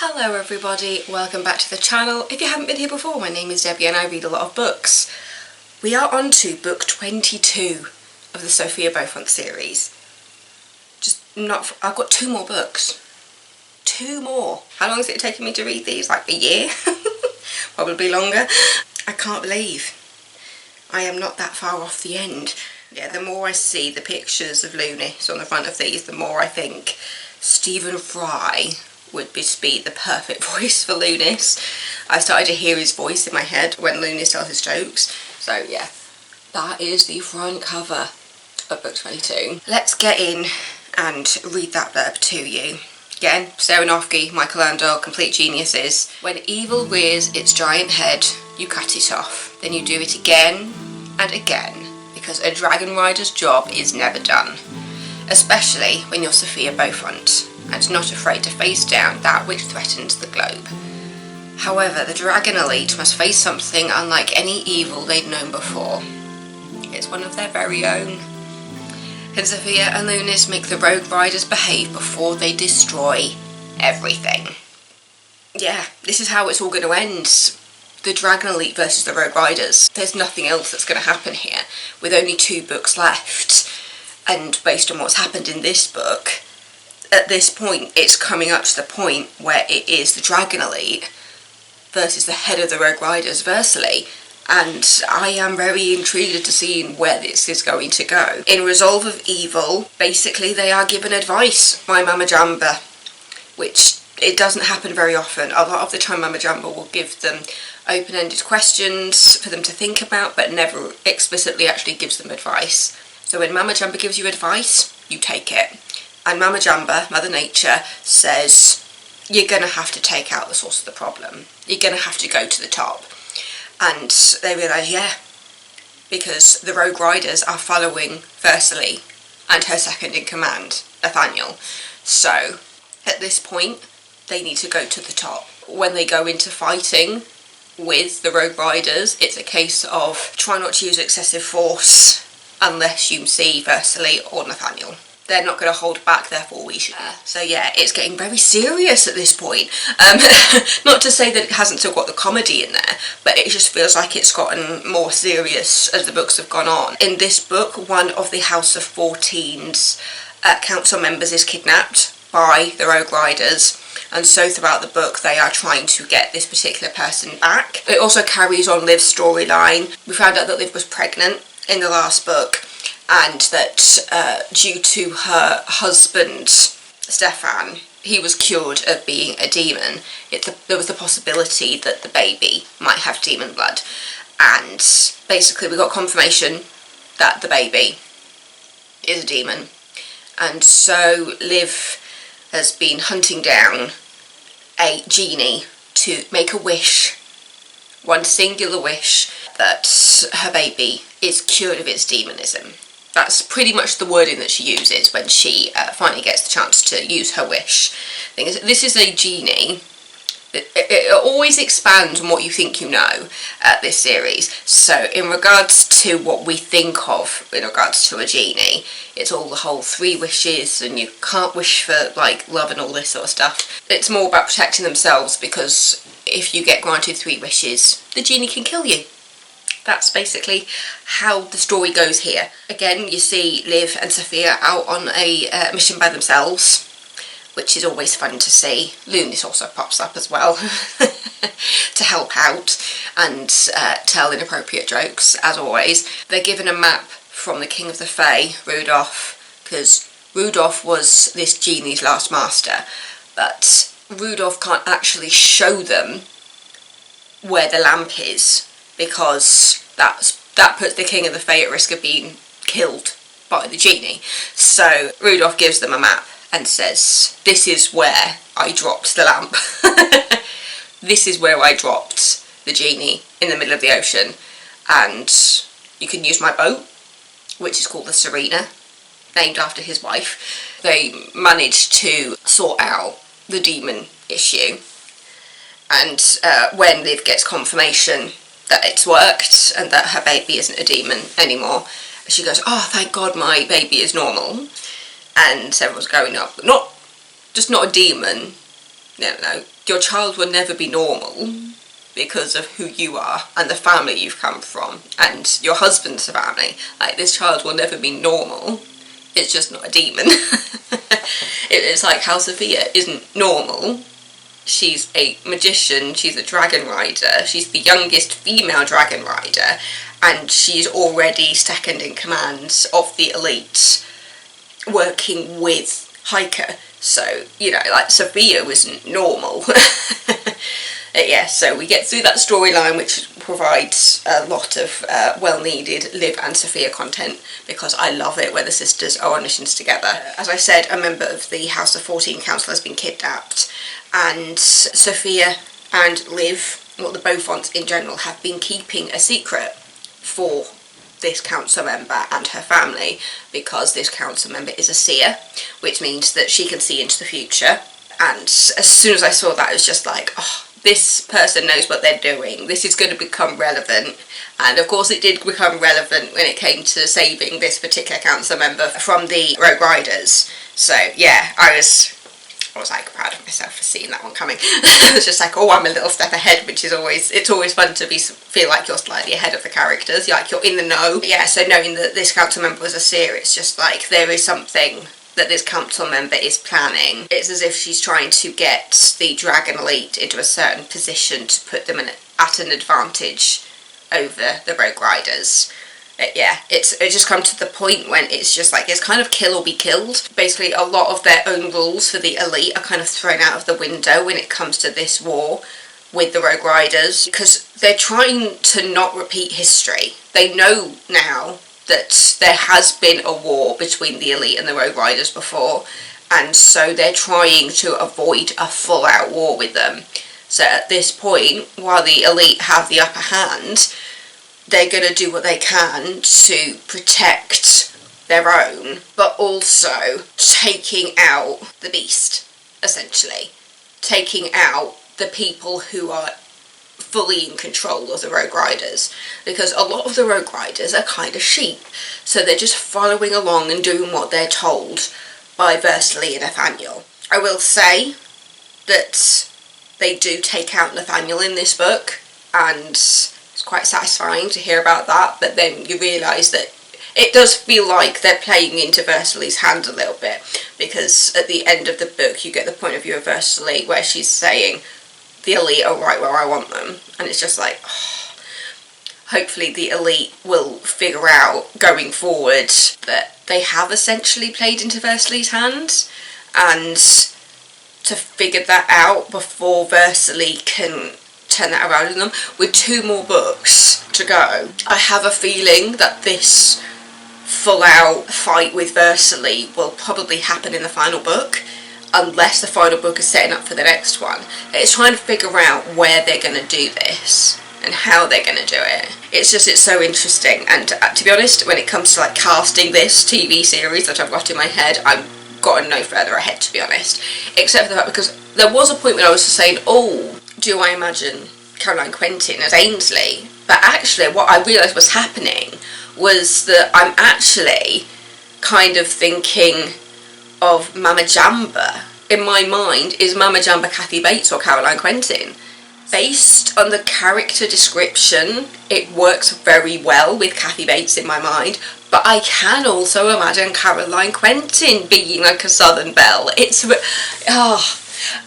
Hello everybody, welcome back to the channel. If you haven't been here before, my name is Debbie and I read a lot of books. We are on to book 22 of the Sophia Beaufont series. I've got 2 more books. 2 more. How long is it taking me to read these? Like a year? Probably longer. I can't believe I am not that far off the end. Yeah, the more I see the pictures of Lunis on the front of these, the more I think Stephen Fry would be the perfect voice for Lunis. I started to hear his voice in my head when Lunis tells his jokes. So yeah, that is the front cover of book 22. Let's get in and read that blurb to you. Again, Sarah Noffke, Michael Anderle, complete geniuses. When evil rears its giant head, you cut it off. Then you do it again and again, because a dragon rider's job is never done. Especially when you're Sophia Beaufont, and not afraid to face down that which threatens the globe. However, the Dragon Elite must face something unlike any evil they'd known before. It's one of their very own. Can Sophia and Lunis make the Rogue Riders behave before they destroy everything? Yeah, this is how it's all going to end. The Dragon Elite versus the Rogue Riders. There's nothing else that's going to happen here, with only 2 books left. And based on what's happened in this book, at this point, it's coming up to the point where it is the Dragon Elite versus the head of the Rogue Riders, Versely, and I am very intrigued to see where this is going to go. In Resolve of Evil, basically they are given advice by Mama Jamba, which it doesn't happen very often. A lot of the time Mama Jamba will give them open-ended questions for them to think about, but never explicitly actually gives them advice. So when Mama Jamba gives you advice, you take it. And Mama Jamba, Mother Nature, says you're going to have to take out the source of the problem. You're going to have to go to the top. And they realise, yeah, because the Rogue Riders are following Versely and her second in command, Nathaniel. So at this point, they need to go to the top. When they go into fighting with the Rogue Riders, it's a case of try not to use excessive force unless you see Versely or Nathaniel. They're not going to hold back, therefore we should. So yeah, it's getting very serious at this point. Not to say that it hasn't still got the comedy in there, but it just feels like it's gotten more serious as the books have gone on. In this book, one of the House of 14's council members is kidnapped by the Rogue Riders, and so throughout the book they are trying to get this particular person back. It also carries on Liv's storyline. We found out that Liv was pregnant in the last book, and that due to her husband, Stefan, he was cured of being a demon. There was the possibility that the baby might have demon blood. And basically we got confirmation that the baby is a demon. And so Liv has been hunting down a genie to make a wish, one singular wish, that her baby is cured of its demonism. That's pretty much the wording that she uses when she finally gets the chance to use her wish. This is a genie. It always expands on what you think you know, this series. So in regards to what we think of in regards to a genie, it's all the whole 3 wishes and you can't wish for like love and all this sort of stuff. It's more about protecting themselves, because if you get granted 3 wishes, the genie can kill you. That's basically how the story goes here. Again, you see Liv and Sophia out on a mission by themselves, which is always fun to see. Lunis also pops up as well to help out and tell inappropriate jokes, as always. They're given a map from the King of the Fae, Rudolph, because Rudolph was this genie's last master, but Rudolph can't actually show them where the lamp is, because that puts the King of the Fae at risk of being killed by the genie. So Rudolph gives them a map and says, this is where I dropped the lamp. This is where I dropped the genie, in the middle of the ocean, and you can use my boat, which is called the Serena, named after his wife. They managed to sort out the demon issue, and when Liv gets confirmation that it's worked and that her baby isn't a demon anymore, she goes, oh, thank God my baby is normal. And everyone's going up, not a demon, no, your child will never be normal because of who you are and the family you've come from and your husband's family. Like, this child will never be normal. It's just not a demon. It's like how Sophia isn't normal. She's a magician, she's a dragon rider, she's the youngest female dragon rider, and she's already second in command of the elite, working with Hiker. So, you know, like, Sophia wasn't normal. Yeah, so we get through that storyline, which provides a lot of well-needed Liv and Sophia content, because I love it when the sisters are on missions together. As I said, a member of the House of 14 Council has been kidnapped, and Sophia and Liv, well, the Beaufonts in general, have been keeping a secret for this council member and her family, because this council member is a seer, which means that she can see into the future. And as soon as I saw that, it was just like, oh, this person knows what they're doing. This is going to become relevant. And of course it did become relevant when it came to saving this particular council member from the Rogue Riders. So yeah, I was like proud of myself for seeing that one coming. I was just like, oh, I'm a little step ahead, which is it's always fun to feel like you're slightly ahead of the characters, like you're in the know. Yeah, so knowing that this council member was a seer, it's just like there is something that this council member is planning. It's as if she's trying to get the Dragon Elite into a certain position to put them at an advantage over the Rogue Riders. Yeah, it just come to the point when it's just like, it's kind of kill or be killed. Basically, a lot of their own rules for the elite are kind of thrown out of the window when it comes to this war with the Rogue Riders, because they're trying to not repeat history. They know now that there has been a war between the elite and the Rogue Riders before, and so they're trying to avoid a full-out war with them. So at this point, while the elite have the upper hand, they're going to do what they can to protect their own, but also taking out the beast, essentially. Taking out the people who are fully in control of the Rogue Riders, because a lot of the Rogue Riders are kind of sheep, so they're just following along and doing what they're told by Versely and Nathaniel. I will say that they do take out Nathaniel in this book, and it's quite satisfying to hear about that, but then you realise that it does feel like they're playing into Versely's hand a little bit, because at the end of the book you get the point of view of Versely where she's saying, the elite are right where I want them, and it's just like, oh, hopefully the elite will figure out going forward that they have essentially played into Versely's hands, and to figure that out before Versely can turn that around in them. With 2 more books to go, I have a feeling that this full-out fight with Versely will probably happen in the final book, unless the final book is setting up for the next one. It's trying to figure out where they're going to do this and how they're going to do it. It's so interesting, and to be honest, when it comes to like casting this TV series that I've got in my head, I've gotten no further ahead, to be honest, except for the fact, because there was a point when I was just saying, oh, do I imagine Caroline Quentin as Ainsley? But actually what I realised was happening was that I'm actually kind of thinking of Mama Jamba. In my mind, is Mama Jamba Kathy Bates or Caroline Quentin? Based on the character description, it works very well with Kathy Bates in my mind, but I can also imagine Caroline Quentin being like a Southern belle.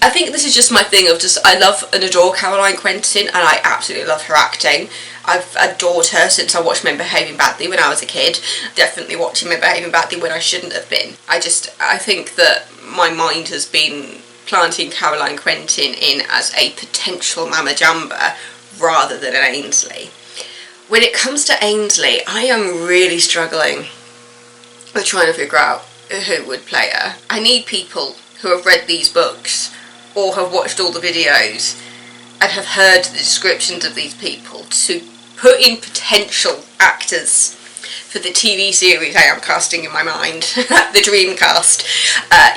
I think this is just my thing of I love and adore Caroline Quentin, and I absolutely love her acting. I've adored her since I watched Men Behaving Badly when I was a kid. Definitely watching Men Behaving Badly when I shouldn't have been. I think that my mind has been planting Caroline Quentin in as a potential Mama Jamba rather than an Ainsley. When it comes to Ainsley, I am really struggling with trying to figure out who would play her. I need people who have read these books or have watched all the videos and have heard the descriptions of these people to put in potential actors for the TV series I am casting in my mind, the dream cast.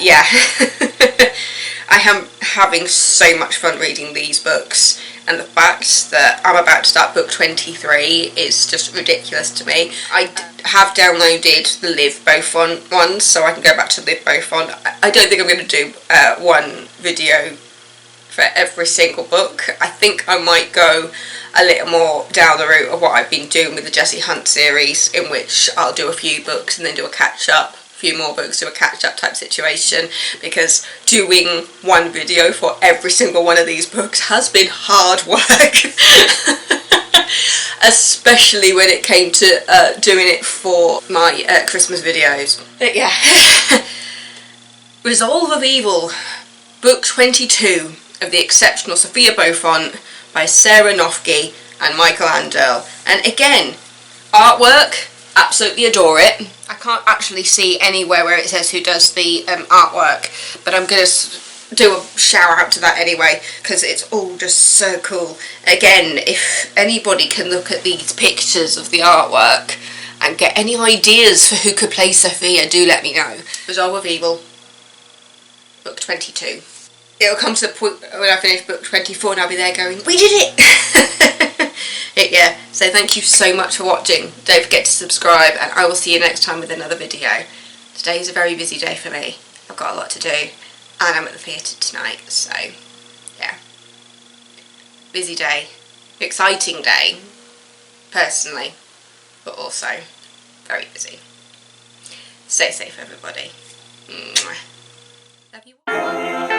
Yeah. I am having so much fun reading these books, and the fact that I'm about to start book 23 is just ridiculous to me. I have downloaded the Liv Beaufont ones, so I can go back to Liv Beaufont. I don't think I'm going to do one video for every single book. I think I might go a little more down the route of what I've been doing with the Jessie Hunt series, in which I'll do a few books and then do a catch-up, a few more books, do a catch-up type situation, because doing one video for every single one of these books has been hard work. Especially when it came to doing it for my Christmas videos. But yeah. Resolve of Evil, Book 22 of the Exceptional Sophia Beaufont by Sarah Noffke and Michael Anderle. And again, artwork, absolutely adore it. I can't actually see anywhere where it says who does the artwork, but I'm going to do a shout out to that anyway, because it's all just so cool. Again, if anybody can look at these pictures of the artwork and get any ideas for who could play Sophia, do let me know. Resolve of Evil, Book 22. It'll come to the point when I finish Book 24 and I'll be there going, we did it! Yeah, so thank you so much for watching. Don't forget to subscribe, and I will see you next time with another video. Today is a very busy day for me. I've got a lot to do, and I'm at the theatre tonight, so yeah. Busy day. Exciting day, personally, but also very busy. Stay safe, everybody. Mwah. Love you all.